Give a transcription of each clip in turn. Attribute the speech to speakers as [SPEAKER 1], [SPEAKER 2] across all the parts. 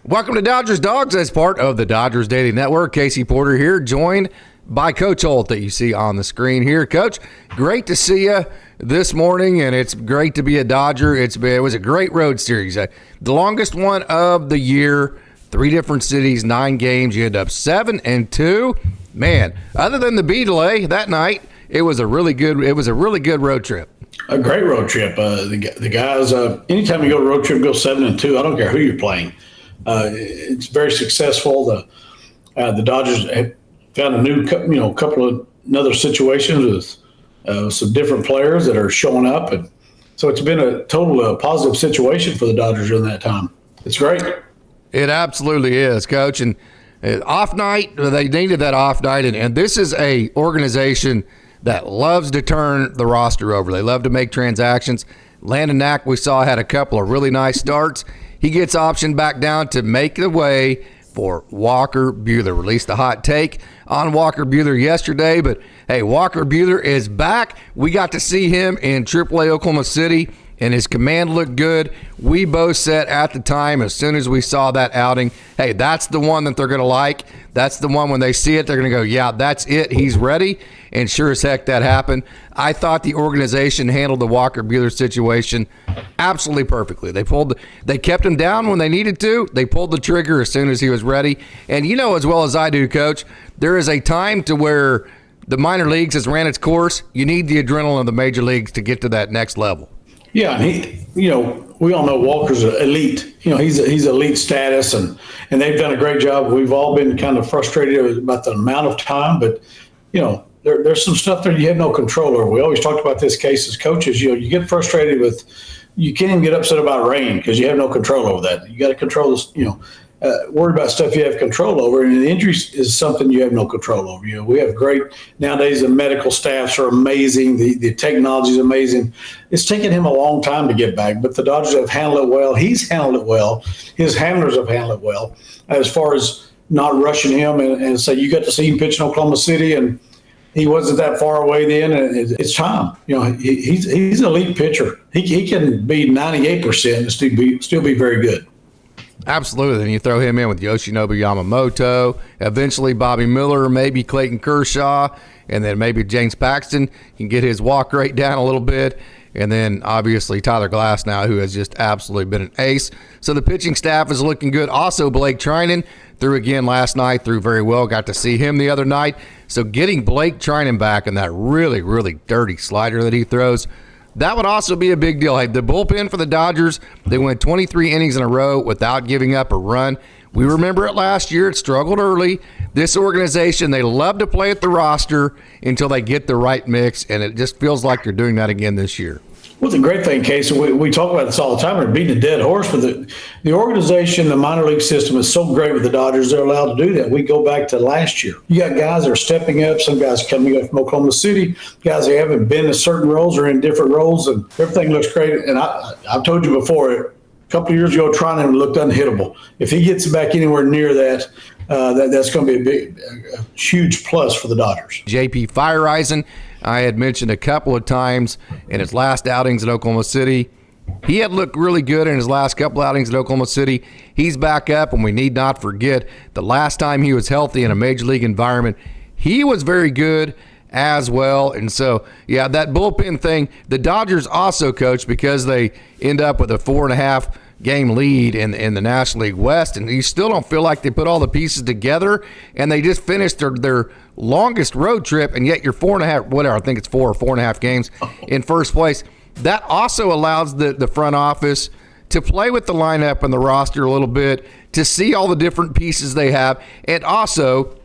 [SPEAKER 1] Welcome to Dodgers Dogs as part of the Dodgers Daily Network. Casey Porter here, joined by Coach Holt that you see on the screen here. Coach, great to see you this morning, and it's great to be a Dodger. It was a great road series. The longest one of the year, 3 different cities, 9 games. You end up 7-2. Man, other than the B delay that night, it was a really good road trip.
[SPEAKER 2] A great road trip. The guys, anytime you go to a road trip, go 7-2. I don't care who you're playing. It's very successful. The Dodgers have found a new, couple of another situations with some different players that are showing up, and so it's been a total positive situation for the Dodgers during that time. It's great. It
[SPEAKER 1] absolutely is, Coach. And off night, they needed that off night, and this is a organization that loves to turn the roster over. They love to make transactions. Landon Knack, we saw, had a couple of really nice starts. He gets optioned back down to make the way for Walker Buehler. Released a hot take on Walker Buehler yesterday, but hey, Walker Buehler is back. We got to see him in AAA Oklahoma City, and his command looked good. We both said at the time, as soon as we saw that outing, hey, that's the one that they're going to like. That's the one when they see it, they're going to go, yeah, that's it. He's ready. And sure as heck that happened. I thought the organization handled the Walker Buehler situation absolutely perfectly. They kept him down when they needed to. They pulled the trigger as soon as he was ready. And you know as well as I do, Coach, there is a time to where the minor leagues has ran its course. You need the adrenaline of the major leagues to get to that next level.
[SPEAKER 2] Yeah, and we all know Walker's elite. He's elite status, and they've done a great job. We've all been kind of frustrated about the amount of time, but there's some stuff there you have no control over. We always talked about this case as coaches. You get frustrated with, you can't even get upset about rain because you have no control over that. You got to control this. Worry about stuff you have control over, and the injuries is something you have no control over. We have great nowadays. The medical staffs are amazing. The technology is amazing. It's taken him a long time to get back, but the Dodgers have handled it well. He's handled it well. His handlers have handled it well, as far as not rushing him and say, you got to see him pitch in Oklahoma City, and he wasn't that far away then, and it's time. He's an elite pitcher. He can be 98% and still be very good.
[SPEAKER 1] Absolutely. And you throw him in with Yoshinobu Yamamoto, eventually Bobby Miller, maybe Clayton Kershaw, and then maybe James Paxton can get his walk rate down a little bit. And then obviously Tyler Glasnow, who has just absolutely been an ace. So the pitching staff is looking good. Also, BlakeTreinen threw again last night, threw very well. Got to see him the other night. So getting BlakeTreinen back and that really, really dirty slider that he throws, that would also be a big deal. Hey, the bullpen for the Dodgers, they went 23 innings in a row without giving up a run. We remember it last year. It struggled early. This organization, they love to play at the roster until they get the right mix, and it just feels like they're doing that again this year.
[SPEAKER 2] Well, the great thing, Casey, we talk about this all the time. We're beating a dead horse, but the organization, the minor league system is so great with the Dodgers, they're allowed to do that. We go back to last year. You got guys that are stepping up, some guys coming up from Oklahoma City, guys that haven't been in certain roles or in different roles, and everything looks great. And I've told you before, a couple of years ago, Treinen looked unhittable. If he gets back anywhere near that, that's going to be a huge plus for the Dodgers.
[SPEAKER 1] JP Fireisen, I had mentioned a couple of times in his last outings in Oklahoma City. He had looked really good in his last couple outings in Oklahoma City. He's back up, and we need not forget the last time he was healthy in a major league environment, he was very good as well. And so, yeah, that bullpen thing, the Dodgers also, Coach, because they end up with a 4.5 game lead in the National League West, and you still don't feel like they put all the pieces together, and they just finished their longest road trip, and yet you're 4.5, whatever, I think it's 4 or 4.5 games in first place. That also allows the front office to play with the lineup and the roster a little bit, to see all the different pieces they have. And also,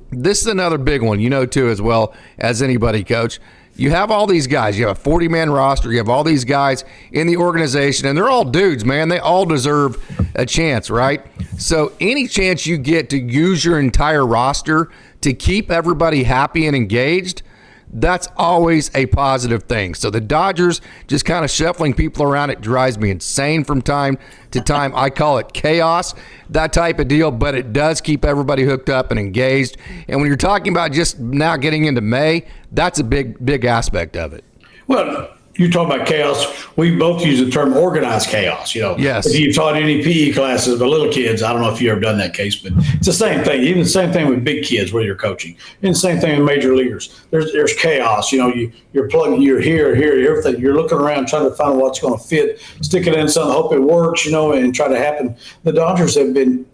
[SPEAKER 1] this is another big one, too, as well as anybody, Coach. You have all these guys. You have a 40-man roster. You have all these guys in the organization, and they're all dudes, man. They all deserve a chance, right? So any chance you get to use your entire roster to keep everybody happy and engaged, that's always a positive thing. So the Dodgers just kind of shuffling people around, it drives me insane from time to time. I call it chaos, that type of deal, but it does keep everybody hooked up and engaged. And when you're talking about just now getting into May, that's a big aspect of it.
[SPEAKER 2] Well, you talk about chaos. We both use the term organized chaos.
[SPEAKER 1] Yes.
[SPEAKER 2] If you've taught any PE classes for little kids, I don't know if you've ever done that case, but it's the same thing. Even the same thing with big kids where you're coaching, and the same thing with major leaguers. There's chaos. You're plugging. You're here, everything. You're looking around trying to find what's going to fit, stick it in something, hope it works. And try to happen. The Dodgers have been,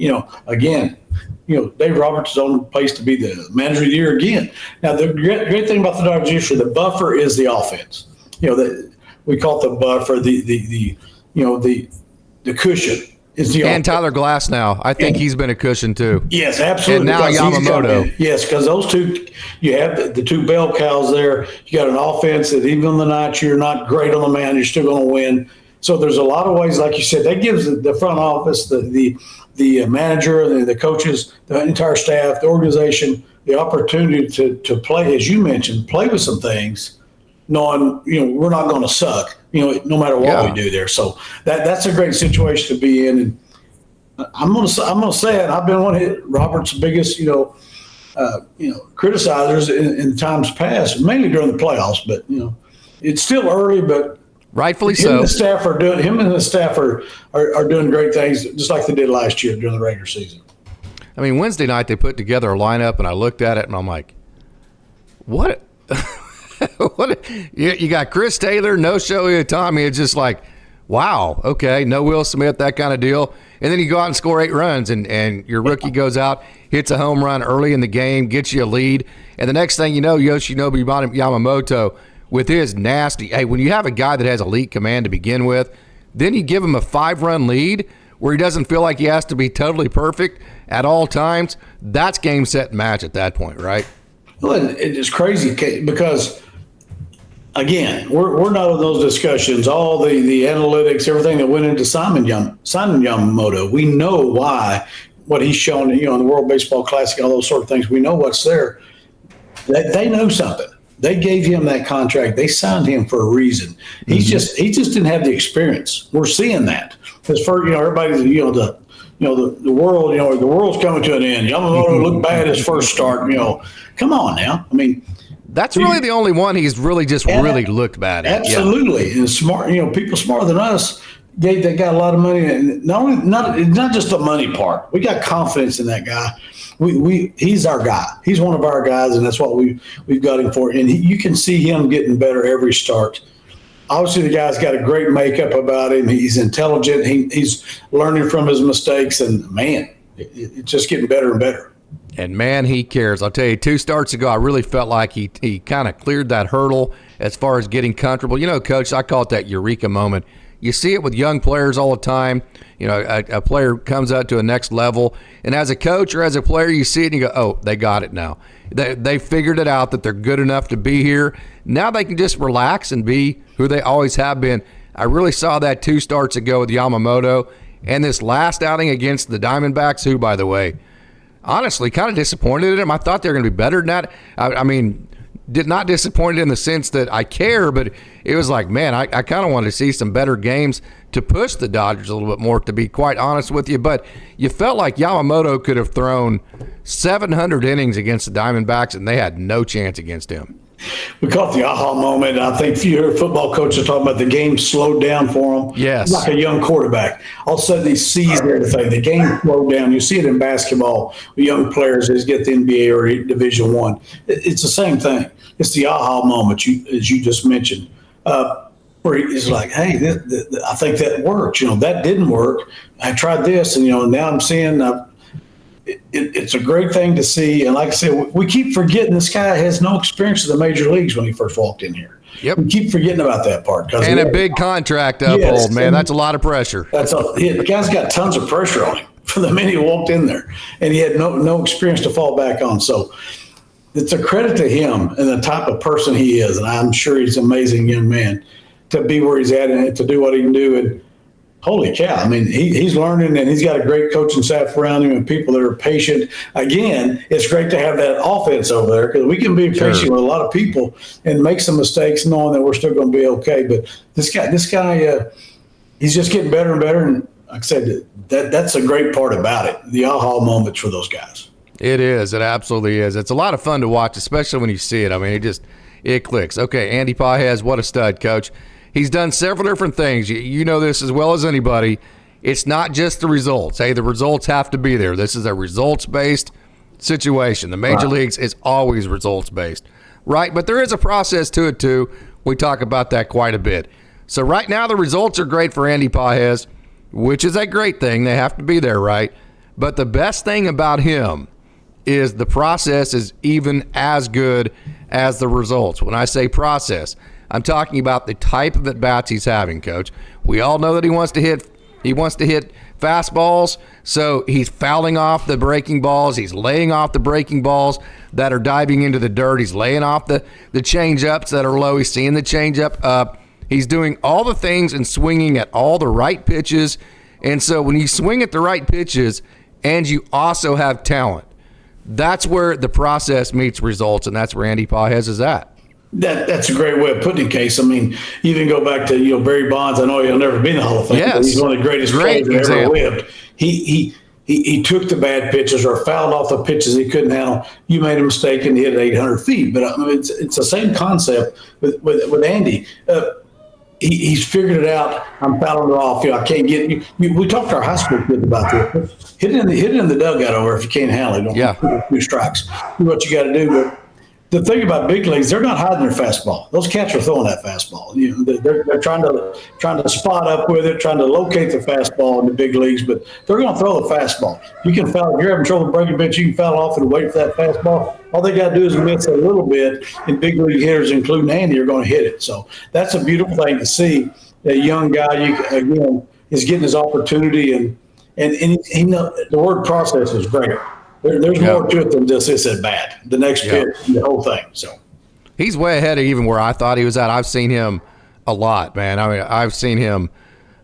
[SPEAKER 2] again. Dave Roberts is on pace to be the manager of the year again. Now, the great thing about the Dodgers this year, the buffer is the offense. We call it the buffer, the cushion is the
[SPEAKER 1] and Tyler Glass now. I think he's been a cushion too.
[SPEAKER 2] Yes, absolutely.
[SPEAKER 1] And now Yamamoto.
[SPEAKER 2] Yes, because those two, you have the two bell cows there. You got an offense that even on the nights you're not great on the mound, you're still going to win. So there's a lot of ways, like you said, that gives the front office, the manager, the coaches, the entire staff, the organization, the opportunity to play, as you mentioned, play with some things, knowing we're not going to suck, no matter what we do there. So that's a great situation to be in. And I'm going to say it. I've been one of Robert's biggest criticizers in times past, mainly during the playoffs. But it's still early, but.
[SPEAKER 1] Rightfully so.
[SPEAKER 2] Him and the staff are doing great things, just like they did last year during the regular season.
[SPEAKER 1] I mean, Wednesday night they put together a lineup, and I looked at it, and I'm like, what? What? You got Chris Taylor, no Shohei Ohtani. It's just like, wow, okay, no Will Smith, that kind of deal. And then you go out and score 8 runs, and your rookie goes out, hits a home run early in the game, gets you a lead. And the next thing you know, Yoshinobu Yamamoto – with his nasty, when you have a guy that has elite command to begin with, then you give him a 5-run lead where he doesn't feel like he has to be totally perfect at all times. That's game, set, and match at that point, right?
[SPEAKER 2] Well, it's crazy because, again, we're not in those discussions. All the analytics, everything that went into signing Yamamoto, we know why, what he's shown, in the World Baseball Classic, all those sort of things. We know what's there. They know something. They gave him that contract. They signed him for a reason. He just didn't have the experience. We're seeing that. Because for everybody's the world the world's coming to an end. Yamamoto looked bad his first start. Come on now. I mean,
[SPEAKER 1] that's really the only one he's really really looked bad at.
[SPEAKER 2] Absolutely, and smart. People smarter than us they got a lot of money, and not just the money part. We got confidence in that guy. He's our guy. He's one of our guys, and that's what we've got him for. And you can see him getting better every start. Obviously, the guy's got a great makeup about him. He's intelligent. He's learning from his mistakes, and man, it's just getting better and better.
[SPEAKER 1] And man, he cares. I'll tell you, 2 starts ago, I really felt like he kind of cleared that hurdle as far as getting comfortable. Coach, I call it that eureka moment. You see it with young players all the time. A player comes up to a next level, and as a coach or as a player, you see it and you go, oh, they got it now. They figured it out that they're good enough to be here. Now they can just relax and be who they always have been. I really saw that 2 starts ago with Yamamoto, and this last outing against the Diamondbacks, who, by the way, honestly, kind of disappointed in him. I thought they were going to be better than that. I mean, not disappointed in the sense that I care, but it was like, man, I kind of wanted to see some better games to push the Dodgers a little bit more, to be quite honest with you. But you felt like Yamamoto could have thrown 700 innings against the Diamondbacks, and they had no chance against him.
[SPEAKER 2] We call it the aha moment. I think if you hear football coaches talking about the game slowed down for them.
[SPEAKER 1] Yes.
[SPEAKER 2] Like a young quarterback. All of a sudden he sees everything. The game slowed down. You see it in basketball with young players as get the NBA or Division I. It's the same thing. It's the aha moment, as you just mentioned, where he's like, hey, I think that worked. That didn't work. I tried this, and, now I'm seeing it's a great thing to see. And like I said, we keep forgetting this guy has no experience in the major leagues when he first walked in here.
[SPEAKER 1] Yep.
[SPEAKER 2] We keep forgetting about that part.
[SPEAKER 1] And a big contract to uphold, man. That's a lot of pressure.
[SPEAKER 2] The guy's got tons of pressure on him from the minute he walked in there. And he had no experience to fall back on. So it's a credit to him and the type of person he is. And I'm sure he's an amazing young man to be where he's at and to do what he can do. And holy cow, I mean, he's learning, and he's got a great coaching staff around him and people that are patient. Again, it's great to have that offense over there because we can be patient with a lot of people and make some mistakes knowing that we're still going to be okay. But this guy, he's just getting better and better. And like I said, that's a great part about it, the aha moments for those guys.
[SPEAKER 1] It is. It absolutely is. It's a lot of fun to watch, especially when you see it. I mean, it clicks. Okay, Andy Pages, what a stud, Coach. He's done several different things. You know this as well as anybody. It's not just the results. Hey, the results have to be there. This is a results-based situation. The major leagues is always results-based, right? But there is a process to it, too. We talk about that quite a bit. So right now the results are great for Andy Pages, which is a great thing. They have to be there, right? But the best thing about him is the process is even as good as the results. When I say process, I'm talking about the type of at-bats he's having, Coach. We all know that he wants to hit fastballs, so he's fouling off the breaking balls. He's laying off the breaking balls that are diving into the dirt. He's laying off the change-ups that are low. He's seeing the change-up up. He's doing all the things and swinging at all the right pitches. And so when you swing at the right pitches and you also have talent, that's where the process meets results, and that's where Andy Pages is at.
[SPEAKER 2] That's a great way of putting it, Case. I mean, you can go back to Barry Bonds. I know he'll never be in the Hall of Fame, but he's one of the greatest players that ever lived. He took the bad pitches or fouled off the pitches he couldn't handle. You made a mistake and hit 800 feet. But I mean, it's the same concept with Andy. He's figured it out. I'm fouling it off. I can't get you. We talked to our high school kids about this. Hit it in the dugout over if you can't handle it. Don't 2 strikes. Do what you got to do. But the thing about big leagues, they're not hiding their fastball. Those cats are throwing that fastball. They're trying to spot up with it, trying to locate the fastball in the big leagues, but they're going to throw the fastball. You can foul. If you're having trouble breaking pitch, you can foul off and wait for that fastball. All they got to do is miss a little bit, and big league hitters, including Andy, are going to hit it. So that's a beautiful thing to see. A young guy, is getting his opportunity, and he know the word process is great. There's more to it than just this at bat. The next pitch, the whole thing. So
[SPEAKER 1] he's way ahead of even where I thought he was at. I've seen him a lot, man. I mean, I've seen him.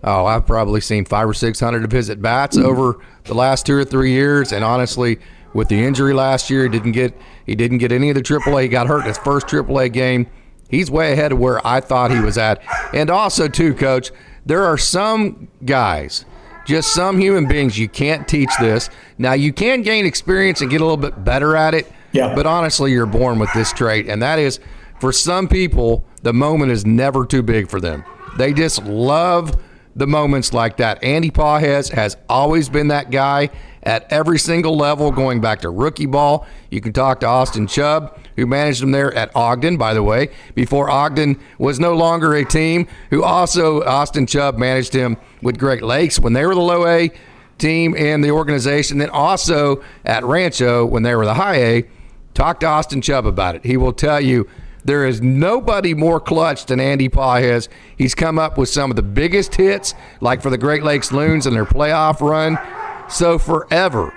[SPEAKER 1] I've probably seen 500 or 600 of his at bats over the last 2 or 3 years. And honestly, with the injury last year, he didn't get any of the AAA. He got hurt in his first AAA game. He's way ahead of where I thought he was at. And also, too, Coach, there are some guys. Just some human beings, you can't teach this. Now, you can gain experience and get a little bit better at it, but honestly, you're born with this trait, and that is, for some people, the moment is never too big for them. They just love the moments like that. Andy Pages has always been that guy at every single level, going back to rookie ball. You can talk to Austin Chubb, who managed him there at Ogden, by the way, before Ogden was no longer a team, who also, Austin Chubb managed him with Great Lakes when they were the low A team in the organization. Then also at Rancho when they were the high A. Talk to Austin Chubb about it. He will tell you there is nobody more clutch than Andy Pages. He's come up with some of the biggest hits, like for the Great Lakes Loons in their playoff run. So forever,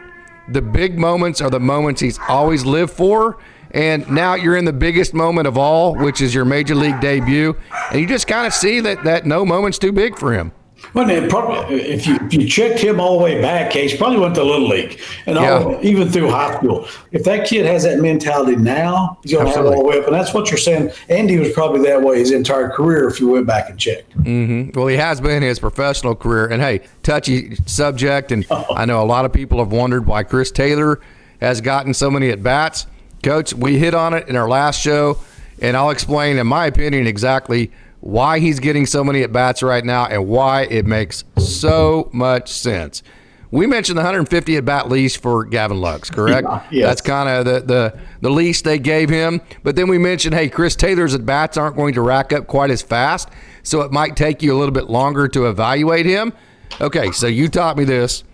[SPEAKER 1] the big moments are the moments he's always lived for. And now you're in the biggest moment of all, which is your major league debut. And you just kind of see that no moment's too big for him.
[SPEAKER 2] Well, probably, if you checked him all the way back, Case probably went to Little League and even through high school. If that kid has that mentality now, he's going to have it all the way up. And that's what you're saying. Andy was probably that way his entire career if you went back and checked.
[SPEAKER 1] Mm-hmm. Well, he has been his professional career. And, hey, touchy subject. And I know a lot of people have wondered why Chris Taylor has gotten so many at-bats. Coach, we hit on it in our last show, and I'll explain, in my opinion, exactly why he's getting so many at-bats right now and why it makes so much sense. We mentioned the 150 at-bat leash for Gavin Lux, correct?
[SPEAKER 2] Yes.
[SPEAKER 1] That's kind of the leash they gave him. But then we mentioned, hey, Chris Taylor's at-bats aren't going to rack up quite as fast, so it might take you a little bit longer to evaluate him. Okay, so you taught me this.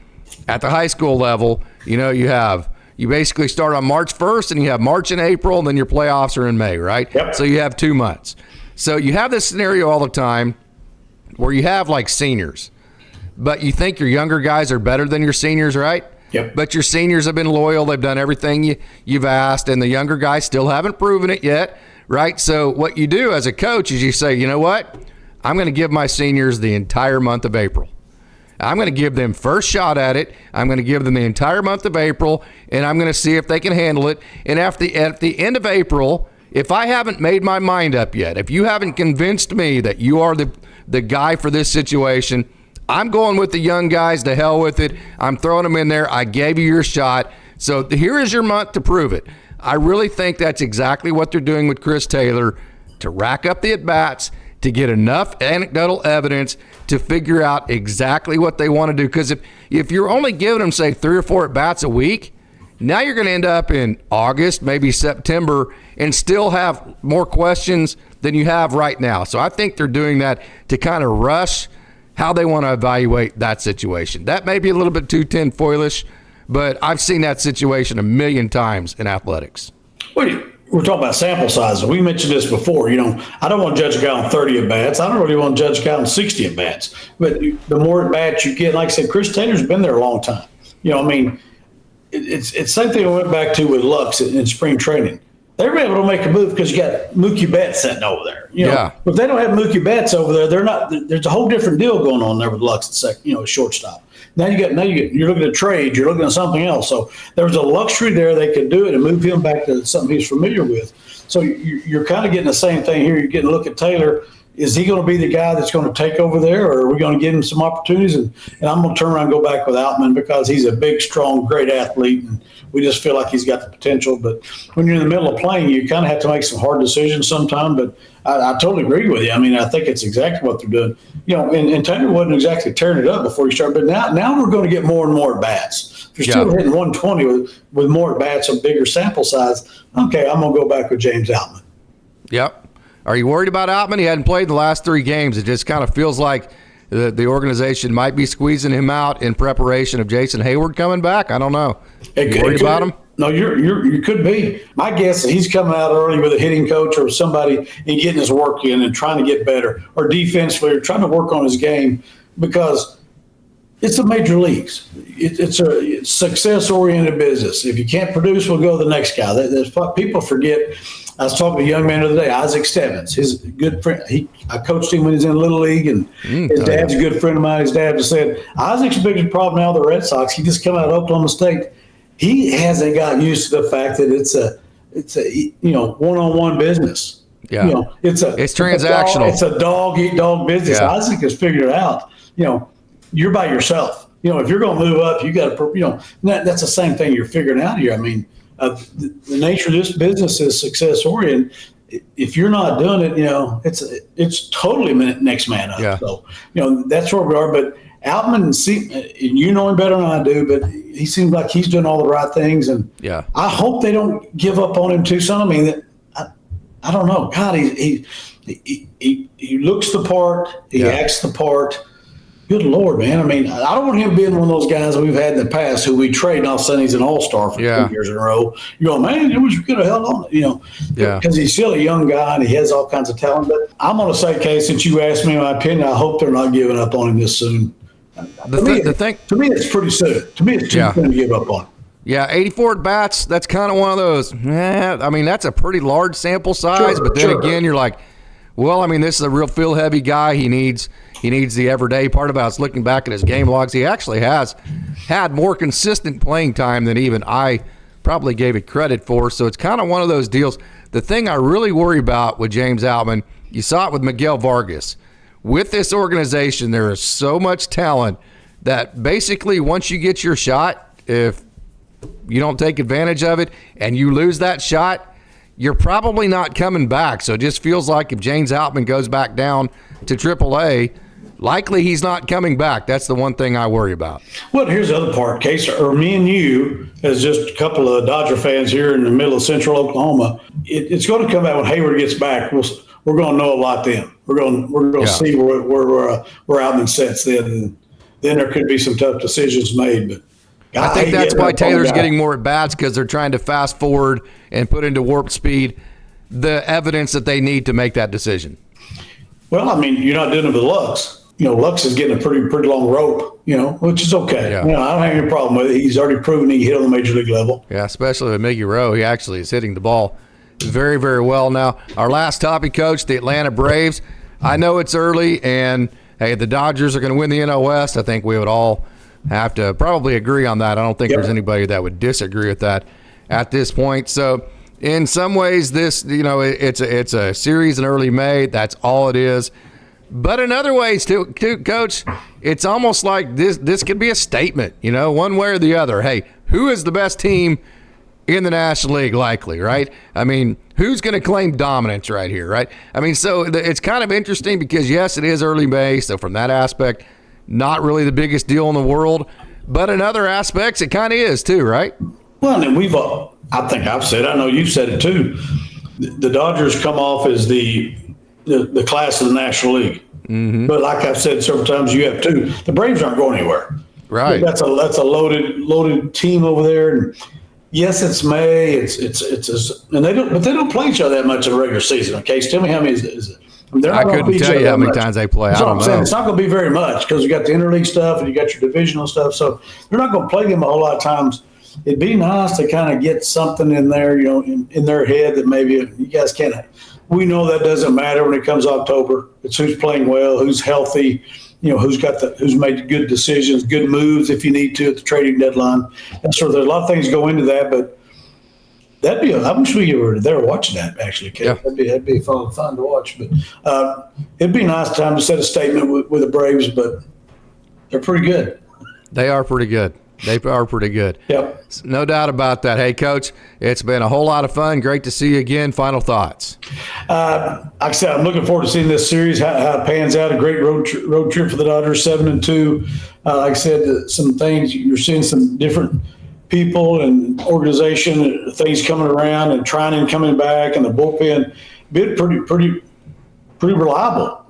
[SPEAKER 1] At the high school level, you basically start on March 1st, and you have March and April, and then your playoffs are in May, right?
[SPEAKER 2] Yep.
[SPEAKER 1] So you have 2 months. So you have this scenario all the time where you have like seniors, but you think your younger guys are better than your seniors, right?
[SPEAKER 2] Yep.
[SPEAKER 1] But your seniors have been loyal. They've done everything you've asked, and the younger guys still haven't proven it yet, right? So what you do as a coach is you say, you know what? I'm going to give my seniors the entire month of April. I'm going to give them first shot at it. I'm going to give them the entire month of April, and I'm going to see if they can handle it. And at the end of April, if I haven't made my mind up yet, if you haven't convinced me that you are the guy for this situation, I'm going with the young guys. To hell with it. I'm throwing them in there. I gave you your shot. So here is your month to prove it. I really think that's exactly what they're doing with Chris Taylor, to rack up the at-bats, to get enough anecdotal evidence to figure out exactly what they want to do. Because if you're only giving them, say, 3 or 4 at-bats a week, now you're going to end up in August, maybe September, and still have more questions than you have right now. So I think they're doing that to kind of rush how they want to evaluate that situation. That may be a little bit too tinfoilish, but I've seen that situation a million times in athletics.
[SPEAKER 2] We're talking about sample sizes. We mentioned this before. I don't want to judge a guy on 30 at-bats. I don't really want to judge a guy on 60 at-bats. But the more at-bats you get, like I said, Chris Taylor's been there a long time. It's same thing I went back to with Lux in spring training. They were able to make a move because you got Mookie Betts sitting over there. But if they don't have Mookie Betts over there, they're not. There's a whole different deal going on there with Lux at second, shortstop. You're looking at trade, you're looking at something else. So there was a luxury there. They could do it and move him back to something he's familiar with. So you're kind of getting the same thing here. You're getting a look at Taylor. Is he going to be the guy that's going to take over there, or are we going to give him some opportunities? And I'm going to turn around and go back with Outman because he's a big, strong, great athlete, and we just feel like he's got the potential. But when you're in the middle of playing, you kind of have to make some hard decisions sometimes. But I totally agree with you. I think it's exactly what they're doing. And Taylor wasn't exactly tearing it up before he started, but now we're going to get more and more at-bats. If you're still hitting 120 with more at-bats, a bigger sample size, okay, I'm going to go back with JamesOutman.
[SPEAKER 1] Yep. Are you worried about Outman? He hadn't played the last 3 games. It just kind of feels like the organization might be squeezing him out in preparation of Jason Hayward coming back. I don't know. You worried about him?
[SPEAKER 2] No, you could be. My guess is he's coming out early with a hitting coach or somebody and getting his work in and trying to get better, or defensively, or trying to work on his game, because it's the major leagues. It's a success-oriented business. If you can't produce, we'll go to the next guy. People forget. I was talking to a young man the other day, Isaac Stebbins, his good friend. I coached him when he was in Little League, and his dad's a good friend of mine. His dad just said, Isaac's biggest problem now with the Red Sox, he just come out of Oklahoma State. He hasn't got used to the fact that it's a one-on-one business.
[SPEAKER 1] Yeah.
[SPEAKER 2] It's
[SPEAKER 1] transactional.
[SPEAKER 2] It's a dog-eat-dog business. Yeah. Isaac has figured it out. You're by yourself. If you're going to move up, you got to, that's the same thing you're figuring out here. The nature of this business is success oriented. If you're not doing it, it's totally next man up.
[SPEAKER 1] Yeah.
[SPEAKER 2] So, that's where we are. But Outman, you know him better than I do, but he seems like he's doing all the right things. And I hope they don't give up on him too soon. I don't know. God, he looks the part. He acts the part. Good Lord, man. I don't want him being one of those guys we've had in the past who we trade and all of a sudden he's an all-star for 2 years in a row. You're going, man, it was good held on, because he's still a young guy and he has all kinds of talent. But I'm going to say, Kay, since you asked me my opinion, I hope they're not giving up on him this soon. To me, it's pretty soon. To me, it's too soon to give up on him.
[SPEAKER 1] Yeah, 84 at-bats, that's kind of one of those, that's a pretty large sample size. But then again, you're like, this is a real feel-heavy guy. He needs the everyday part about us. Looking back at his game logs, he actually has had more consistent playing time than even I probably gave it credit for. So it's kind of one of those deals. The thing I really worry about with James Outman, you saw it with Miguel Vargas. With this organization, there is so much talent that basically once you get your shot, if you don't take advantage of it and you lose that shot, you're probably not coming back. So it just feels like if James Outman goes back down to AAA, likely he's not coming back. That's the one thing I worry about.
[SPEAKER 2] Well, here's the other part, Case, or me and you, as just a couple of Dodger fans here in the middle of central Oklahoma, it's going to come out when Hayward gets back. We're going to know a lot then. We're going to see where Outman sets then. And then there could be some tough decisions made, but
[SPEAKER 1] I think that's why Taylor's getting more at bats, because they're trying to fast forward and put into warp speed the evidence that they need to make that decision.
[SPEAKER 2] Well, you're not doing it with Lux. Lux is getting a pretty long rope, which is okay.
[SPEAKER 1] Yeah.
[SPEAKER 2] I don't have any problem with it. He's already proven he can hit on the major league level.
[SPEAKER 1] Yeah, especially with Miggy Rowe. He actually is hitting the ball very, very well. Now, our last topic, Coach, the Atlanta Braves. I know it's early, and, hey, the Dodgers are going to win the NL West. I think we would all have to probably agree on that. I don't think there's anybody that would disagree with that at this point. So in some ways, this, it's a series in early May. That's all it is. But in other ways, too, Coach, it's almost like this could be a statement, one way or the other. Hey, who is the best team in the National League, likely, right? I mean, who's going to claim dominance right here, right? I mean, so it's kind of interesting because, yes, it is early May, so from that aspect, not really the biggest deal in the world, but in other aspects, it kind of is too, right?
[SPEAKER 2] Well, and I think I've said, I know you've said it too, the Dodgers come off as the class of the National League. Mm-hmm. But like I've said several times, you have too. The Braves aren't going anywhere.
[SPEAKER 1] Right.
[SPEAKER 2] That's a loaded team over there. And yes, it's May. And they don't play each other that much in the regular season. Okay, tell me how many is it?
[SPEAKER 1] I couldn't tell you how many times they play. I don't know.
[SPEAKER 2] It's not going to be very much because you got the interleague stuff and you got your divisional stuff. So they're not going to play them a whole lot of times. It'd be nice to kind of get something in there, in their head that maybe you guys can't. We know that doesn't matter when it comes October. It's who's playing well, who's healthy, who's made good decisions, good moves if you need to at the trading deadline. And so there's a lot of things go into that, but I wish we were there watching that actually, Kate. Yeah. That'd be fun to watch. But it'd be a nice time to set a statement with the Braves, but they're pretty good.
[SPEAKER 1] They are pretty good. They are pretty good.
[SPEAKER 2] Yep.
[SPEAKER 1] No doubt about that. Hey, Coach, it's been a whole lot of fun. Great to see you again. Final thoughts.
[SPEAKER 2] Like I said, I'm looking forward to seeing this series, how it pans out. A great road trip for the Dodgers, 7-2. Like I said, some things, you're seeing some different people and organization, things coming around, and Treinen coming back, and the bullpen been pretty reliable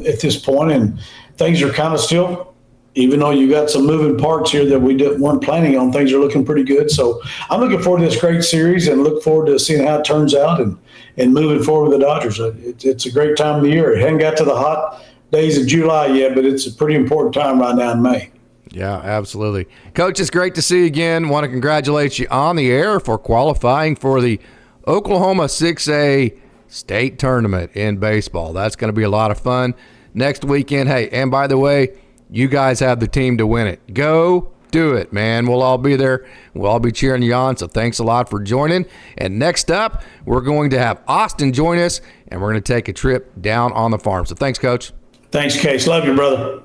[SPEAKER 2] at this point. And things are kind of still, even though you got some moving parts here that we weren't planning on, things are looking pretty good. So I'm looking forward to this great series and look forward to seeing how it turns out and moving forward with the Dodgers. It's a great time of the year. It hasn't got to the hot days of July yet, but it's a pretty important time right now in May.
[SPEAKER 1] Yeah, absolutely. Coach, it's great to see you again. Want to congratulate you on the air for qualifying for the Oklahoma 6A state tournament in baseball. That's going to be a lot of fun next weekend. Hey, and by the way, you guys have the team to win it. Go do it, man. We'll all be there. We'll all be cheering you on, so thanks a lot for joining. And next up, we're going to have Austin join us, and we're going to take a trip down on the farm. So thanks, Coach.
[SPEAKER 2] Thanks, Case. Love you, brother.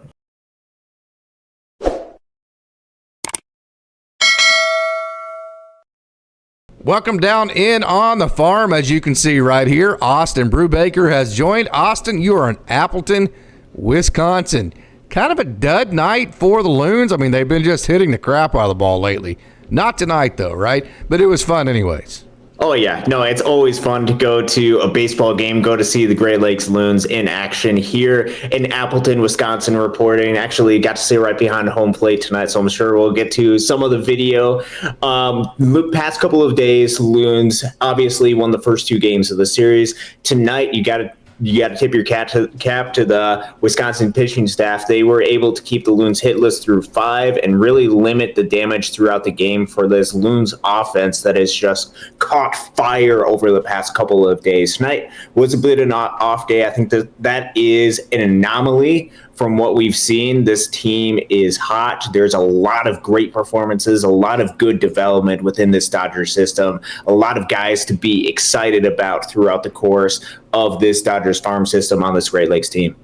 [SPEAKER 1] Welcome down in on the farm. As you can see right here, Austin Brubaker has joined. Austin, you are in Appleton, Wisconsin. Kind of a dud night for the Loons. I mean, they've been just hitting the crap out of the ball lately. Not tonight, though, right? But it was fun anyways.
[SPEAKER 3] Oh, yeah. No, it's always fun to go to a baseball game, go to see the Great Lakes Loons in action here in Appleton, Wisconsin, reporting. Actually got to sit right behind home plate tonight, so I'm sure we'll get to some of the video. The past couple of days, Loons obviously won the first two games of the series. Tonight, you got to tip your cap to the Wisconsin pitching staff. They were able to keep the Loons hitless through 5 and really limit the damage throughout the game for this Loons offense that has just caught fire over the past couple of days. Tonight was a bit of an off day. I think that is an anomaly from what we've seen. This team is hot. There's a lot of great performances, a lot of good development within this Dodgers system, a lot of guys to be excited about throughout the course of this Dodgers farm system on this Great Lakes team.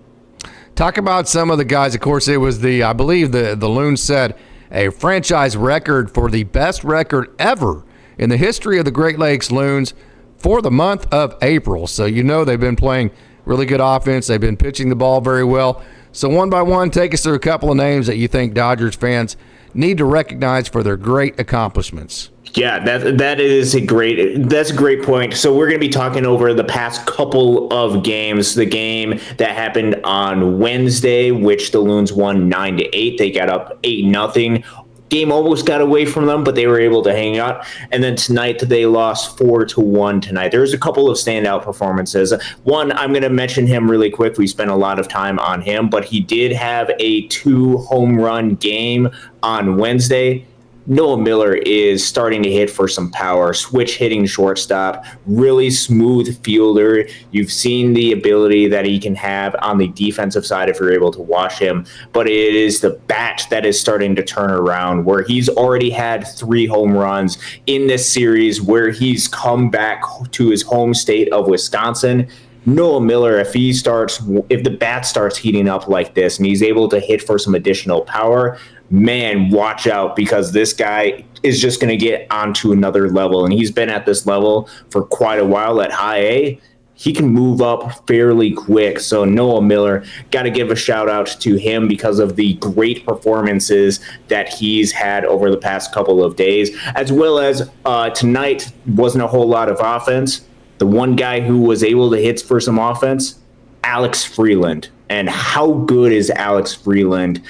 [SPEAKER 1] Talk about some of the guys. Of course, it was I believe the Loons set a franchise record for the best record ever in the history of the Great Lakes Loons for the month of April. So they've been playing really good offense. They've been pitching the ball very well. So one by one, take us through a couple of names that you think Dodgers fans need to recognize for their great accomplishments.
[SPEAKER 3] Yeah, that's a great point. So we're going to be talking over the past couple of games. The game that happened on Wednesday, which the Loons won 9-8. They got up 8-0. Game almost got away from them, but they were able to hang out. And then tonight, they lost 4-1 tonight. There's a couple of standout performances. One, I'm going to mention him really quick. We spent a lot of time on him, but he did have a 2-home run game on Wednesday. Noah Miller is starting to hit for some power, switch hitting shortstop, really smooth fielder. You've seen the ability that he can have on the defensive side if you're able to watch him, but it is the bat that is starting to turn around, where he's already had 3 home runs in this series, where he's come back to his home state of Wisconsin. Noah Miller, if the bat starts heating up like this and he's able to hit for some additional power, man, watch out, because this guy is just going to get onto another level. And he's been at this level for quite a while at high A. He can move up fairly quick. So Noah Miller, got to give a shout out to him because of the great performances that he's had over the past couple of days, as well as tonight wasn't a whole lot of offense. The one guy who was able to hit for some offense, Alex Freeland. And how good is Alex Freeland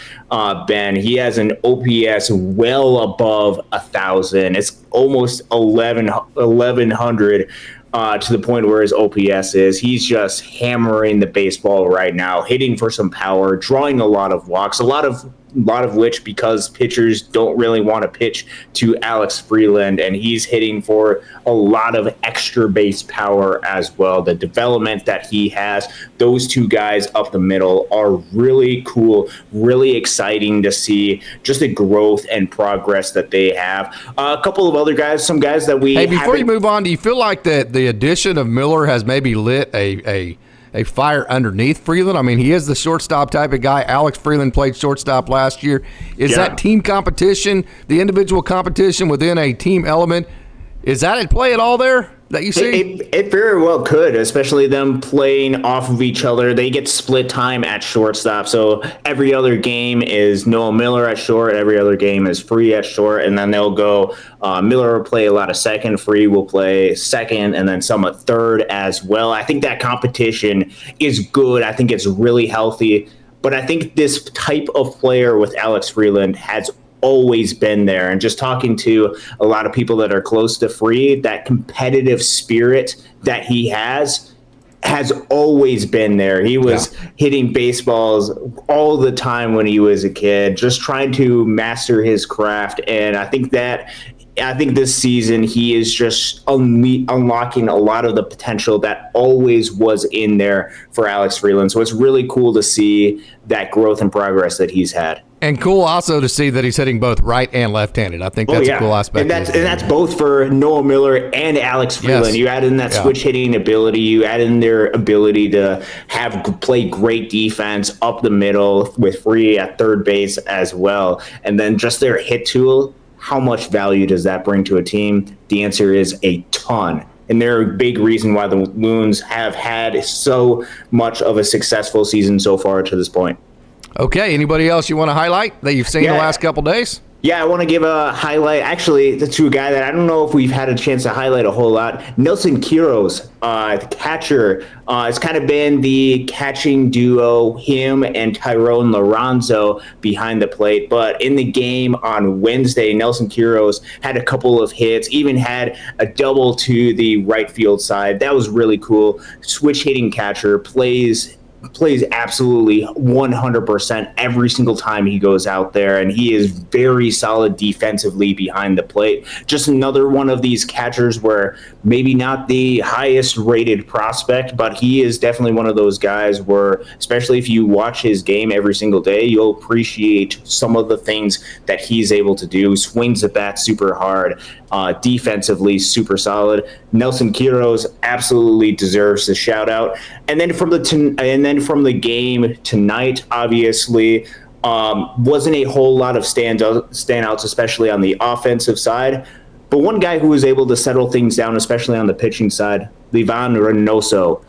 [SPEAKER 3] been? He has an OPS well above 1,000. It's almost 1,100 to the point where his OPS is. He's just hammering the baseball right now, hitting for some power, drawing a lot of walks, a lot of which because pitchers don't really want to pitch to Alex Freeland, and he's hitting for a lot of extra base power as well. The development that he has, those two guys up the middle, are really cool, really exciting to see just the growth and progress that they have. A couple of other guys, some guys that we
[SPEAKER 1] before you move on, do you feel like that the addition of Miller has maybe lit a fire underneath Freeland? I mean, he is the shortstop type of guy. Alex Freeland played shortstop last year. Is that team competition, the individual competition within a team element, is that at play at all there that you see?
[SPEAKER 3] It very well could, especially them playing off of each other. They get split time at shortstop. So every other game is Noah Miller at short, every other game is Free at short, and then they'll go Miller will play a lot of second, Free will play second, and then some at third as well. I think that competition is good. I think it's really healthy. But I think this type of player with Alex Freeland has always been there. And just talking to a lot of people that are close to Free, that competitive spirit that he has always been there. He was hitting baseballs all the time when he was a kid, just trying to master his craft. And I think this season he is just unlocking a lot of the potential that always was in there for Alex Freeland. So it's really cool to see that growth and progress that he's had.
[SPEAKER 1] And cool also to see that he's hitting both right and left-handed. I think that's a cool aspect.
[SPEAKER 3] And that's both for Noah Miller and Alex Freeland. Yes. You add in that switch hitting ability. You add in their ability to play great defense up the middle with Free at third base as well. And then just their hit tool. How much value does that bring to a team? The answer is a ton. And they're a big reason why the Loons have had so much of a successful season so far to this point.
[SPEAKER 1] Okay, anybody else you want to highlight that you've seen the last couple days?
[SPEAKER 3] Yeah, I want to give a highlight, actually, to a guy that I don't know if we've had a chance to highlight a whole lot. Nelson Quiros, the catcher. It's kind of been the catching duo, him and Thayron Liranzo behind the plate. But in the game on Wednesday, Nelson Quiros had a couple of hits, even had a double to the right field side. That was really cool. Switch hitting catcher, plays absolutely 100% every single time he goes out there, and he is very solid defensively behind the plate. Just another one of these catchers where maybe not the highest rated prospect, but he is definitely one of those guys where, especially if you watch his game every single day, you'll appreciate some of the things that he's able to do. Swings the bat super hard, defensively super solid. Nelson Quiros absolutely deserves a shout out. And then from the game tonight, obviously, wasn't a whole lot of standouts, especially on the offensive side. But one guy who was able to settle things down, especially on the pitching side, Livan Reinoso.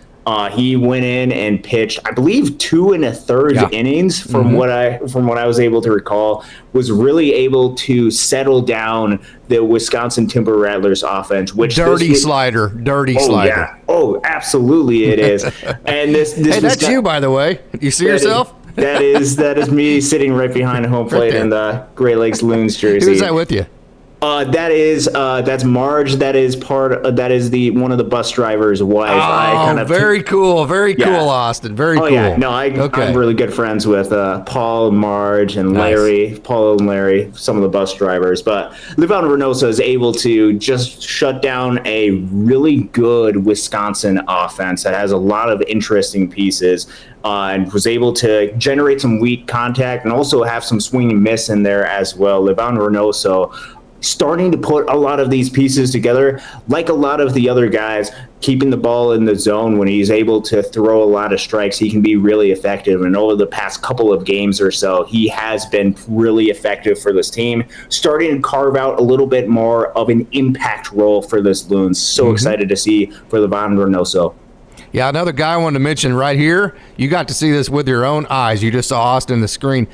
[SPEAKER 3] He went in and pitched, I believe, 2 1/3 innings from what I was able to recall. Was really able to settle down the Wisconsin Timber Rattlers offense, which
[SPEAKER 1] dirty slider.
[SPEAKER 3] Yeah. Oh, absolutely it is. And this
[SPEAKER 1] hey, that's you, by the way. You see yourself?
[SPEAKER 3] That is me sitting right behind home plate in the Great Lakes Loons jersey.
[SPEAKER 1] Who's that with you?
[SPEAKER 3] That's Marge. That is one of the bus driver's wife.
[SPEAKER 1] Very cool, Austin. Very cool.
[SPEAKER 3] Yeah. No, I'm really good friends with Paul, Marge, and Larry. Nice. Paul and Larry, some of the bus drivers. But Livan Reinoso is able to just shut down a really good Wisconsin offense that has a lot of interesting pieces. And was able to generate some weak contact and also have some swing and miss in there as well. Livan Reinoso, starting to put a lot of these pieces together, like a lot of the other guys, keeping the ball in the zone. When he's able to throw a lot of strikes, he can be really effective. And over the past couple of games or so, he has been really effective for this team, starting to carve out a little bit more of an impact role for this Loons. So excited to see for Livan Reinoso.
[SPEAKER 1] Yeah, another guy I wanted to mention right here. You got to see this with your own eyes. You just saw Austin on the screen.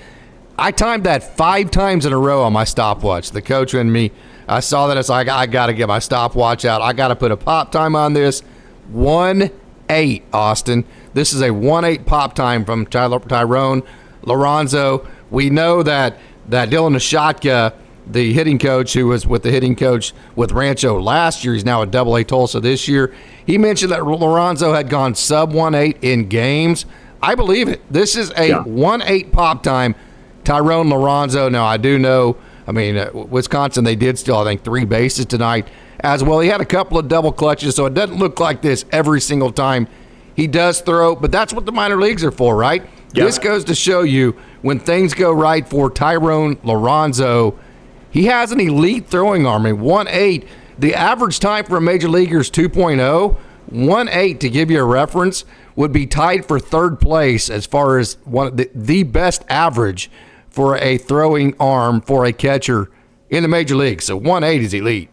[SPEAKER 1] I timed that 5 times in a row on my stopwatch. The coach and me, I saw that. It's like, I got to get my stopwatch out. I got to put a pop time on this. 1-8, Austin. This is a 1-8 pop time from Thayron Liranzo. We know that Dylan Ashotka, the hitting coach who was with the hitting coach with Rancho last year, he's now at AA Tulsa this year. He mentioned that Liranzo had gone sub 1-8 in games. I believe it. This is a 1-8 pop time. Thayron Liranzo. Now, I do know, Wisconsin, they did steal, I think, 3 bases tonight as well. He had a couple of double clutches, so it doesn't look like this every single time he does throw, but that's what the minor leagues are for, right? Yeah. This goes to show you when things go right for Thayron Liranzo, he has an elite throwing arm. 1-8, the average time for a major leaguer is 2.0. 1-8, to give you a reference, would be tied for 3rd place as far as the best average for a throwing arm for a catcher in the major league. So 1-8 is elite.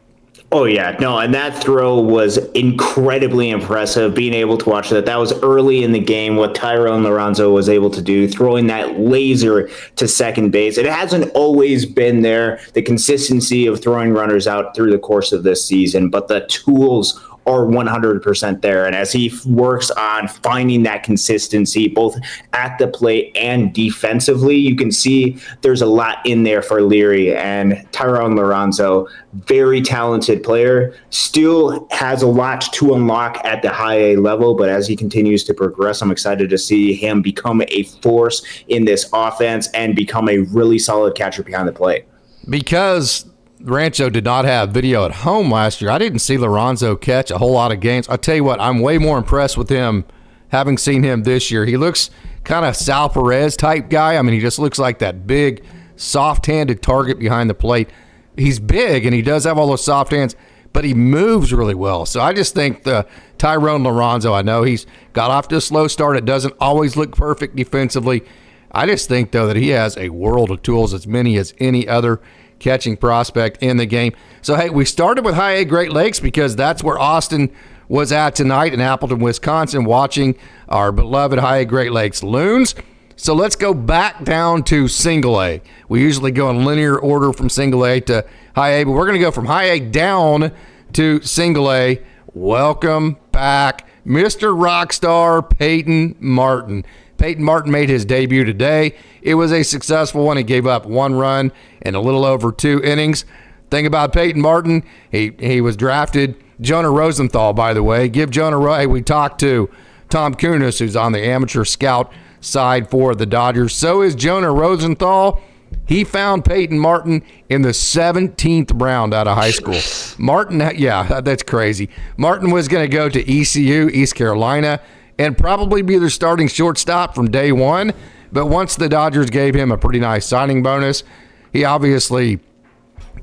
[SPEAKER 3] Oh, yeah. No, and that throw was incredibly impressive, being able to watch that. That was early in the game, what Thayron Liranzo was able to do, throwing that laser to second base. It hasn't always been there, the consistency of throwing runners out through the course of this season, but the tools are 100% there. And as he works on finding that consistency, both at the plate and defensively, you can see there's a lot in there for Leary. And Thayron Liranzo, very talented player, still has a lot to unlock at the high A level. But as he continues to progress, I'm excited to see him become a force in this offense and become a really solid catcher behind the plate.
[SPEAKER 1] Because Rancho did not have video at home last year, I didn't see Liranzo catch a whole lot of games. I'll tell you what, I'm way more impressed with him having seen him this year. He looks kind of Sal Perez type guy. He just looks like that big, soft-handed target behind the plate. He's big, and he does have all those soft hands, but he moves really well. So I just think the Thayron Liranzo, I know he's got off to a slow start. It doesn't always look perfect defensively. I just think, though, that he has a world of tools, as many as any other catching prospect in the game. So, hey, we started with High A Great Lakes because that's where Austin was at tonight in Appleton, Wisconsin, watching our beloved High A Great Lakes Loons. So let's go back down to Single A. We usually go in linear order from Single A to High A, but we're going to go from High A down to Single A. Welcome back, Mr. Rockstar Payton Martin. Payton Martin made his debut today. It was a successful one. He gave up 1 run in a little over 2 innings. Thing about Payton Martin, he was drafted. Jonah Rosenthal, by the way. Give Jonah Hey, we talked to Tom Kunis, who's on the amateur scout side for the Dodgers. So is Jonah Rosenthal. He found Payton Martin in the 17th round out of high school. Martin, yeah, that's crazy. Martin was going to go to ECU, East Carolina, and probably be their starting shortstop from day one. But once the Dodgers gave him a pretty nice signing bonus, he obviously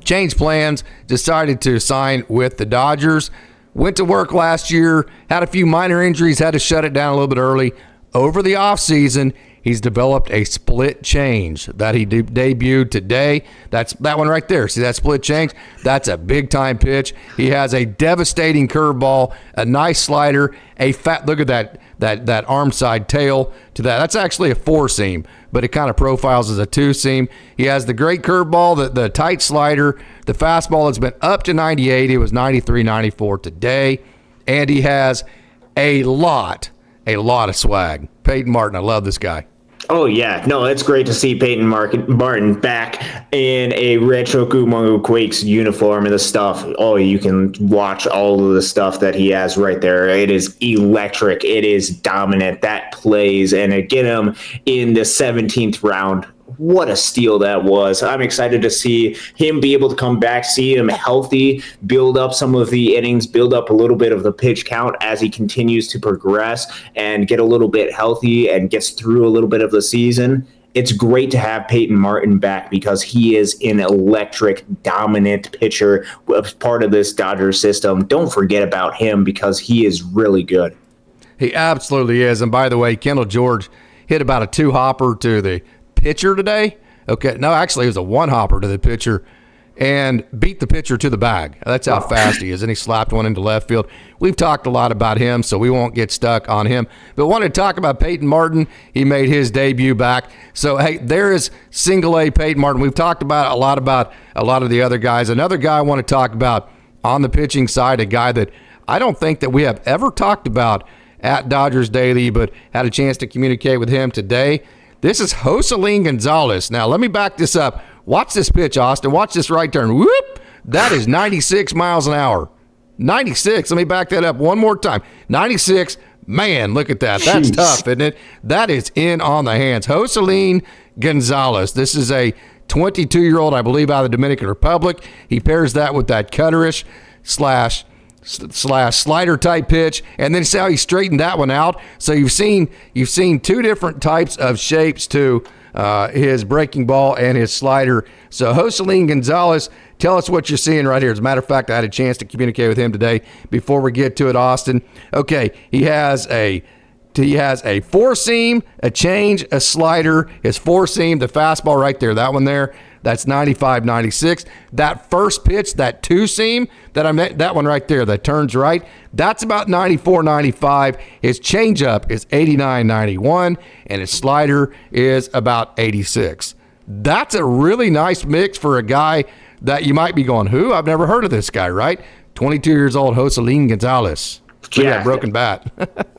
[SPEAKER 1] changed plans, decided to sign with the Dodgers, went to work last year, had a few minor injuries, had to shut it down a little bit early. Over the offseason, he's developed a split change that he debuted today. That's that one right there. See that split change? That's a big-time pitch. He has a devastating curveball, a nice slider, a fat – look at that arm side tail to that. That's actually a 4-seam, but it kind of profiles as a 2-seam. He has the great curveball, the tight slider, the fastball has been up to 98. It was 93, 94 today. And he has a lot of swag. Payton Martin, I love this guy.
[SPEAKER 3] Oh, yeah. No, it's great to see Payton Martin back in a Rancho Cucamonga Quakes uniform and the stuff. Oh, you can watch all of the stuff that he has right there. It is electric. It is dominant. That plays, and to get him in the 17th round, what a steal that was. I'm excited to see him be able to come back, see him healthy, build up some of the innings, build up a little bit of the pitch count as he continues to progress and get a little bit healthy and gets through a little bit of the season. it's great to have Payton Martin back because he is an electric, dominant pitcher, part of this Dodgers system. Don't forget about him because he is really good.
[SPEAKER 1] He absolutely is. And by the way, Kendall George hit about a 2-hopper to the pitcher today. Okay, no, actually, it was a 1-hopper to the pitcher and beat the pitcher to the bag. That's how fast he is. And he slapped one into left field. We've talked a lot about him, so we won't get stuck on him. But wanted to talk about Payton Martin. He made his debut back. So, hey, there is single-A Payton Martin. We've talked about a lot of the other guys. Another guy I want to talk about on the pitching side, a guy that I don't think that we have ever talked about at Dodgers Daily, but had a chance to communicate with him today. This is Joseilyn Gonzalez. Now, let me back this up. Watch this pitch, Austin. Watch this right turn. Whoop! That is 96 miles an hour. 96. Let me back that up one more time. 96. Man, look at that. That's tough, isn't it? That is in on the hands. Joseilyn Gonzalez. This is a 22-year-old, I believe, out of the Dominican Republic. He pairs that with that cutterish slash slider type pitch, and then see how he straightened that one out. So you've seen two different types of shapes to his breaking ball and his slider. So Joseilyn Gonzalez, tell us what you're seeing right here. As a matter of fact, I had a chance to communicate with him today. Before we get to it, Austin, okay, he has a four-seam, a change, a slider, his four-seam, the fastball right there, that one there, that's 95, 96. That first pitch, that two-seam, that one right there that turns right, that's about 94, 95. His changeup is 89, 91, and his slider is about 86. That's a really nice mix for a guy that you might be going, who? I've never heard of this guy, right? 22 years old, Joseilyn Gonzalez. Look at that broken bat.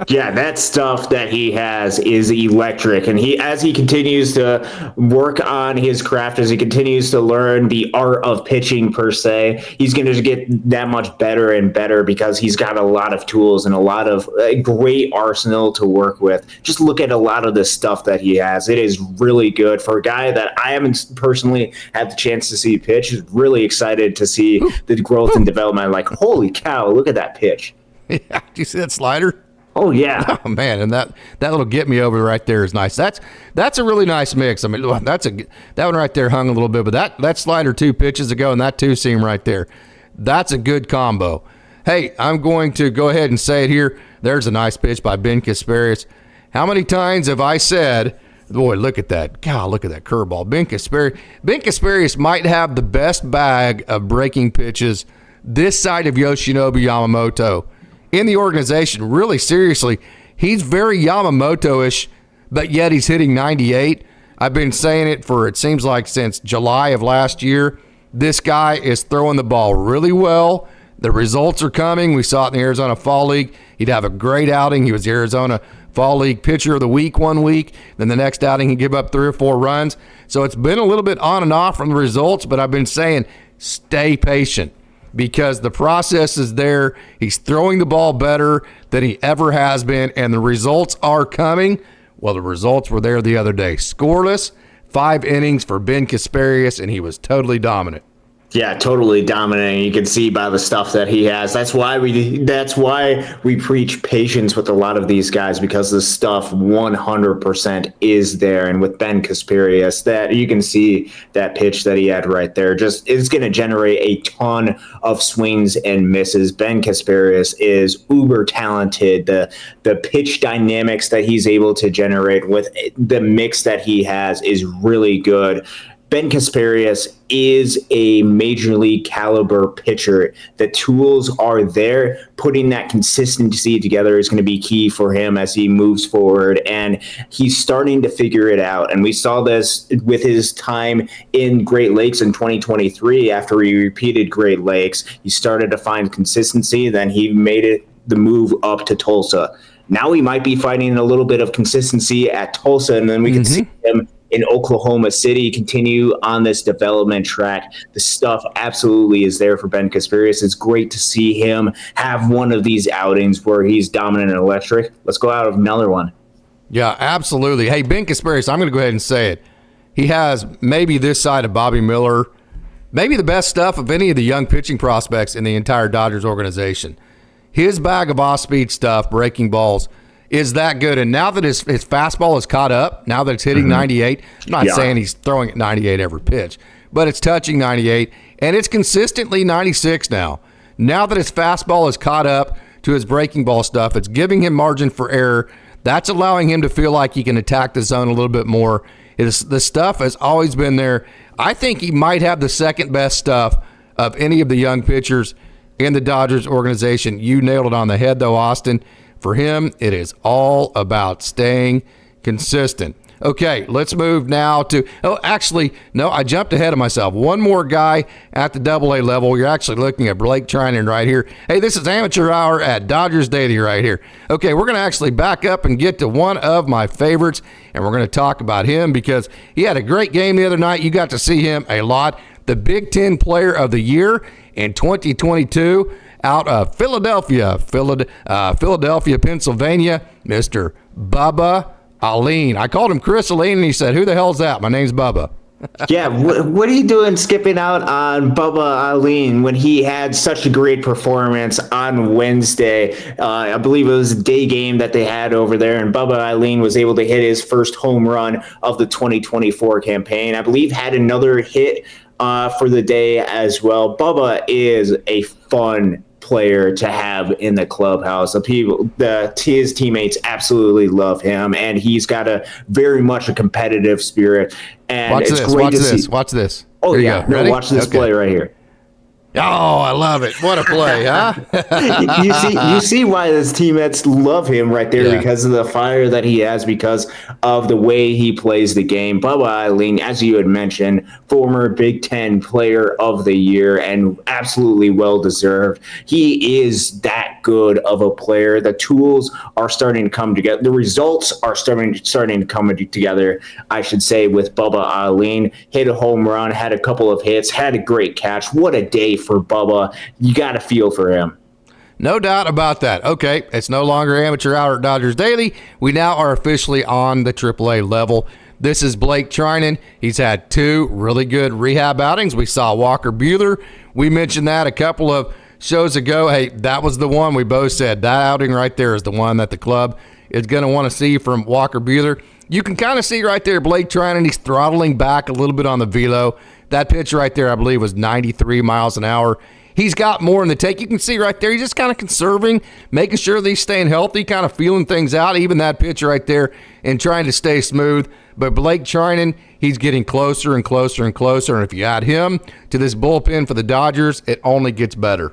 [SPEAKER 3] Yeah, that stuff that he has is electric. And as he continues to work on his craft, as he continues to learn the art of pitching per se, he's going to get that much better and better because he's got a lot of tools and a lot of great arsenal to work with. Just look at a lot of the stuff that he has. It is really good for a guy that I haven't personally had the chance to see pitch. Really excited to see the growth and development. Like, holy cow, look at that pitch.
[SPEAKER 1] Yeah, do you see that slider?
[SPEAKER 3] Oh yeah.
[SPEAKER 1] Oh man, and that little get me over right there is nice. That's a really nice mix. I mean, that one right there hung a little bit, but that slider 2 pitches ago and that two seam right there, that's a good combo. Hey, I'm going to go ahead and say it here. There's a nice pitch by Ben Casparius. How many times have I said, boy, look at that. God, look at that curveball. Ben Casparius might have the best bag of breaking pitches this side of Yoshinobu Yamamoto in the organization. Really, seriously, he's very Yamamoto-ish, but yet he's hitting 98. I've been saying it for, it seems like, since July of last year. This guy is throwing the ball really well. The results are coming. We saw it in the Arizona Fall League. He'd have a great outing. He was the Arizona Fall League Pitcher of the Week one week. Then the next outing, he'd give up 3 or 4 runs. So it's been a little bit on and off from the results, but I've been saying stay patient, because the process is there. He's throwing the ball better than he ever has been, and the results are coming. Well, the results were there the other day. Scoreless, 5 innings for Ben Casparius, and he was totally dominant.
[SPEAKER 3] Yeah, totally dominating. You can see by the stuff that he has. That's why we preach patience with a lot of these guys, because the stuff 100% is there. And with Ben Casparius, that you can see that pitch that he had right there. Just it's going to generate a ton of swings and misses. Ben Casparius is uber talented. The pitch dynamics that he's able to generate with the mix that he has is really good. Ben Casparius is a major league caliber pitcher. The tools are there. Putting that consistency together is going to be key for him as he moves forward, and he's starting to figure it out. And we saw this with his time in Great Lakes in 2023. After he repeated Great Lakes, he started to find consistency. Then he made it the move up to Tulsa. Now he might be finding a little bit of consistency at Tulsa, and then we can see him in Oklahoma City continue on this development track. The stuff absolutely is there for Ben Casparius. It's great to see him have one of these outings where he's dominant and electric. Let's go out of another one.
[SPEAKER 1] Yeah, absolutely. Hey, Ben Casparius, I'm going to go ahead and say it. He has maybe this side of Bobby Miller, maybe the best stuff of any of the young pitching prospects in the entire Dodgers organization. His bag of off-speed stuff, breaking balls, is that good. And now that his fastball is caught up, now that it's hitting 98, I'm not saying he's throwing at 98 every pitch, but it's touching 98, and it's consistently 96 now. Now that his fastball is caught up to his breaking ball stuff, it's giving him margin for error. That's allowing him to feel like he can attack the zone a little bit more. The stuff has always been there. I think he might have the second best stuff of any of the young pitchers in the Dodgers organization. You nailed it on the head, though, Austin. For him, it is all about staying consistent. Okay, let's move now to – I jumped ahead of myself. One more guy at the AA level. You're actually looking at BlakeTreinen right here. Hey, this is Amateur Hour at Dodgers Daily right here. Okay, we're going to actually back up and get to one of my favorites, and we're going to talk about him because he had a great game the other night. You got to see him a lot. The Big Ten Player of the Year in 2022 out of Philadelphia, Pennsylvania, Mr. Bubba Alleyne. I called him Chris Alleyne, and he said, "Who the hell's that? My name's Bubba."
[SPEAKER 3] Yeah, what are you doing skipping out on Bubba Alleyne when he had such a great performance on Wednesday? I believe it was a day game that they had over there, and Bubba Alleyne was able to hit his first home run of the 2024 campaign. I believe had another hit for the day as well. Bubba is a fun player to have in the clubhouse. His teammates absolutely love him, and he's got very much a competitive spirit. And
[SPEAKER 1] Watch this.
[SPEAKER 3] Oh yeah, watch this play right here.
[SPEAKER 1] Oh, I love it. What a play, huh?
[SPEAKER 3] you see why his teammates love him right there, because of the fire that he has, because of the way he plays the game. Bubba Alleyne, as you had mentioned, former Big Ten Player of the Year, and absolutely well-deserved. He is that good of a player. The tools are starting to come together. The results are starting to come together, I should say, with Bubba Alleyne. Hit a home run, had a couple of hits, had a great catch. What a day for Bubba. You got to feel for him.
[SPEAKER 1] No doubt about that. Okay, it's no longer Amateur Hour at Dodgers Daily. We now are officially on the AAA level. This is BlakeTreinen. He's had 2 really good rehab outings. We saw Walker Buehler. We mentioned that a couple of shows ago. Hey, that was the one we both said. That outing right there is the one that the club is going to want to see from Walker Buehler. You can kind of see right there BlakeTreinen. He's throttling back a little bit on the velo. That pitch right there, I believe, was 93 miles an hour. He's got more in the take. You can see right there, he's just kind of conserving, making sure that he's staying healthy, kind of feeling things out, even that pitch right there, and trying to stay smooth. But BlakeTreinen, he's getting closer and closer and closer. And if you add him to this bullpen for the Dodgers, it only gets better.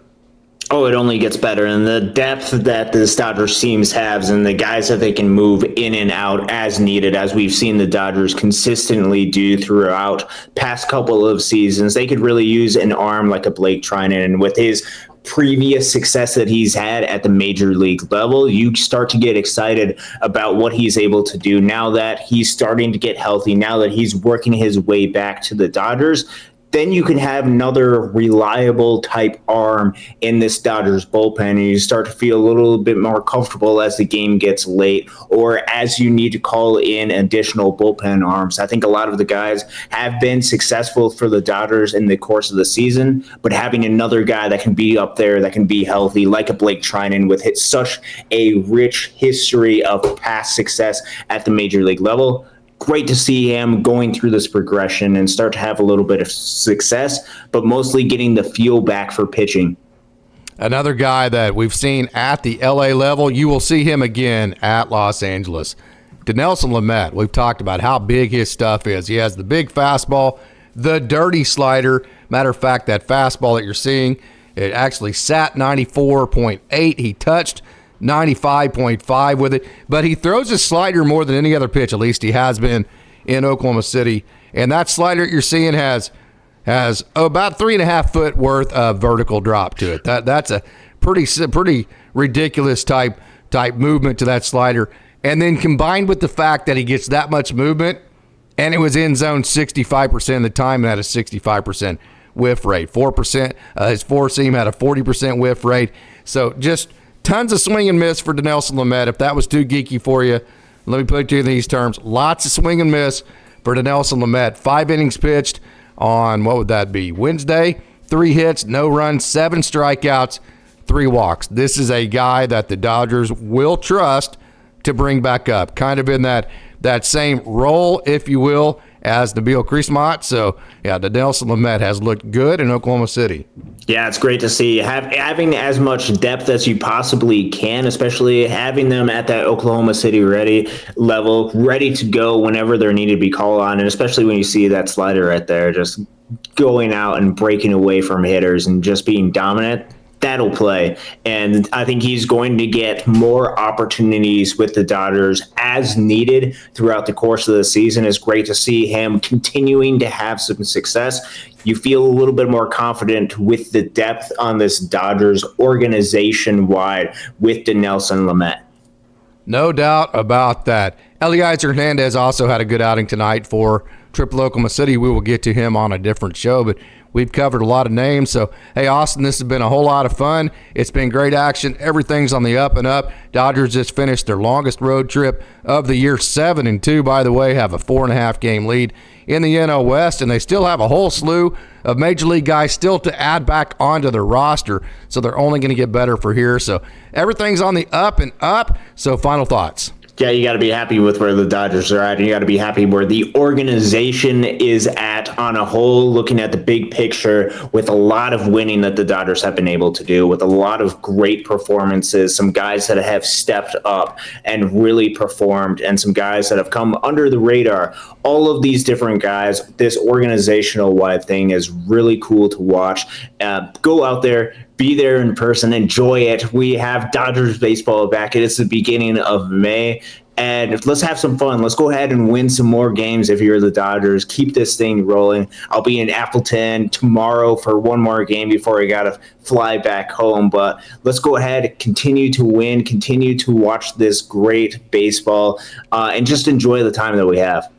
[SPEAKER 3] Oh, it only gets better. And the depth that the Dodgers teams have and the guys that they can move in and out as needed, as we've seen the Dodgers consistently do throughout past couple of seasons, they could really use an arm like a BlakeTreinen. And with his previous success that he's had at the major league level, you start to get excited about what he's able to do now that he's starting to get healthy, now that he's working his way back to the Dodgers. Then you can have another reliable type arm in this Dodgers bullpen, and you start to feel a little bit more comfortable as the game gets late or as you need to call in additional bullpen arms. I think a lot of the guys have been successful for the Dodgers in the course of the season, but having another guy that can be up there, that can be healthy, like a BlakeTreinen with such a rich history of past success at the major league level, great to see him going through this progression and start to have a little bit of success, but mostly getting the feel back for pitching.
[SPEAKER 1] Another guy that we've seen at the LA level, you will see him again at Los Angeles. Dinelson Lamet, we've talked about how big his stuff is. He has the big fastball, the dirty slider. Matter of fact, that fastball that you're seeing, it actually sat 94.8. He touched 95.5 with it, but he throws his slider more than any other pitch. At least he has been in Oklahoma City. And that slider you're seeing has about 3.5 foot worth of vertical drop to it. That's a pretty ridiculous type movement to that slider. And then combined with the fact that he gets that much movement, and it was in zone 65% of the time, and had a 65% whiff rate. 4%, his four seam had a 40% whiff rate. So just tons of swing and miss for Dinelson Lamet. If that was too geeky for you, let me put it to you in these terms. Lots of swing and miss for Dinelson Lamet. 5 innings pitched on, what would that be, Wednesday? 3 hits, no runs, 7 strikeouts, 3 walks. This is a guy that the Dodgers will trust to bring back up, kind of in that same role, if you will, as Nabil Crismont. So, yeah, Dinelson Lamet has looked good in Oklahoma City.
[SPEAKER 3] Yeah, it's great to see having as much depth as you possibly can, especially having them at that Oklahoma City ready to go whenever they're needed to be called on, and especially when you see that slider right there, just going out and breaking away from hitters and just being dominant. That'll play. And I think he's going to get more opportunities with the Dodgers as needed throughout the course of the season. It's great to see him continuing to have some success. You feel a little bit more confident with the depth on this Dodgers organization-wide with Dinelson Lamet.
[SPEAKER 1] No doubt about that. Eliezer Hernandez also had a good outing tonight for Triple Oklahoma City. We will get to him on a different show, but we've covered a lot of names. So, hey, Austin, this has been a whole lot of fun. It's been great action. Everything's on the up and up. Dodgers just finished their longest road trip of the year, 7-2, by the way, have a 4.5 game lead in the NL West, and they still have a whole slew of Major League guys still to add back onto their roster. So they're only going to get better for here. So everything's on the up and up. So final thoughts.
[SPEAKER 3] Yeah, you got to be happy with where the Dodgers are at. And you got to be happy where the organization is at on a whole, looking at the big picture with a lot of winning that the Dodgers have been able to do, with a lot of great performances, some guys that have stepped up and really performed, and some guys that have come under the radar. All of these different guys, this organizational-wide thing is really cool to watch. Go out there, be there in person, enjoy it. We have Dodgers baseball back. It's the beginning of May, and let's have some fun. Let's go ahead and win some more games if you're the Dodgers. Keep this thing rolling. I'll be in Appleton tomorrow for one more game before I got to fly back home, but let's go ahead, continue to win, continue to watch this great baseball, and just enjoy the time that we have.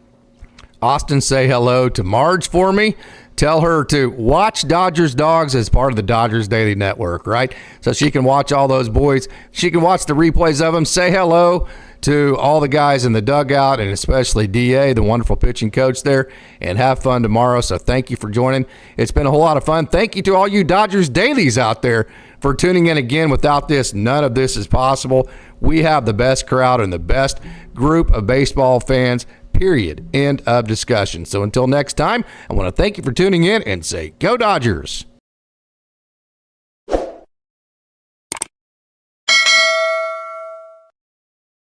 [SPEAKER 1] Austin, say hello to Marge for me. Tell her to watch Dodgers Dogs as part of the Dodgers Daily Network, right? So she can watch all those boys. She can watch the replays of them. Say hello to all the guys in the dugout, and especially D.A., the wonderful pitching coach there, and have fun tomorrow. So thank you for joining. It's been a whole lot of fun. Thank you to all you Dodgers Dailies out there for tuning in again. Without this, none of this is possible. We have the best crowd and the best group of baseball fans, period. End of discussion. So until next time, I want to thank you for tuning in and say, go Dodgers.